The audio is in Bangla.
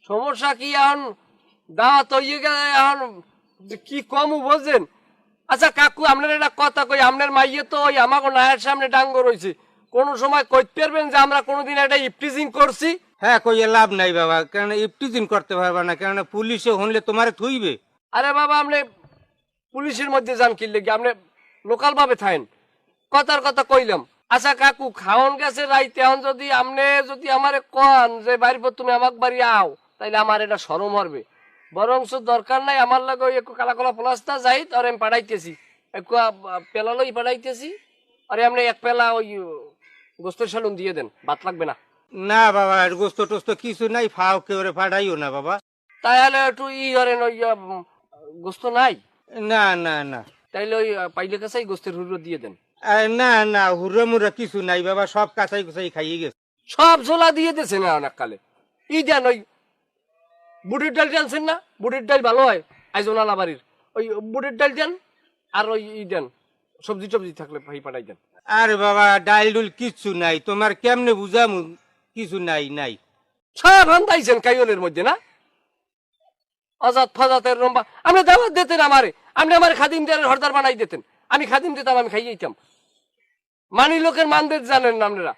সমস্যা কি এখন? দাওয়াত হইয়ে গেলে এখন কি কম বোঝেন? আচ্ছা কাকু, আপনার একটা কথা কই, আপনার মাইয়ে তো ওই আমাকে নায়ের সামনে ডাঙ্গ রয়েছে, কোন সময় কইতে পারবেন যে আমরা কোনোদিন একটা ইফটিজিং করছি? হ্যাঁ, কইয়ে লাভ নাই বাবা, কেন ইফটিজিং করতে পারবা না? কেন পুলিশে হলে তোমারে থুইবে। আরে বাবা, আপনি পুলিশের মধ্যে যান কি লেগে? আপনি লোকাল ভাবে থাকেন, কথার কথা কইলাম। আচ্ছা কাকু, খাওন গেছে রাইতে, এখন যদি আমারে কন যে বাড়ির পর তুমি আমাকে বাড়ি আও, তাইলে আমার এটা শরম হবে। বরংস দরকার নাই, আমার লাগে ওই একটু কালা কলা প্লাস্তা যাই, আর আমি পাঠাইতেছি একটু পেলা লই পাঠাইতেছি। আরে আপনি এক পেলা ওই গোস্তের সালুন দিয়ে দেন, ভাত লাগবে না। না বাবা, গোস্ত টোস্ত কিছু নাই, ফাও কেউ ফাটাইও না বাবা। তাহলে একটু করেন, ওই গোস্ত নাই? না না না। তাইলে ওই পাইলে কাছাই গোস্তের হুড়ো দিয়ে দেন। না না, হুড়া মুড়া কিছু নাই বাবা, সব কাঁচাই কুচাই খাইয়ে গেছে। সব ঝোলা দিয়ে দিয়েছে না অনেক কালে। দেন ওই বুটের ডাল টানছেন না? বুটের ডাল ভালো হয় আইজোনালা বাড়ির, ওই বুটের ডাল দেন। আর ওই দেন সবজি টবজি থাকলে ভাই পাঠাই দেন। আরে বাবা, ডাইল ডুল কিচ্ছু নাই, তোমার কেমনে বুঝামু? কিছু নাই নাই। সব হান্দাইছেন কাইলের মধ্যে না? অজাত ফজাতের রম্বা। আপনি দাওয়াত দিতেন আমারে, আপনি আমার খাদিম দিয়ে হরদার বানাই দিতেন, আমি খাদিম দিতাম, আমি খাইয়ে দিতাম। মানি লোকের মানদের জানেন না আপনারা।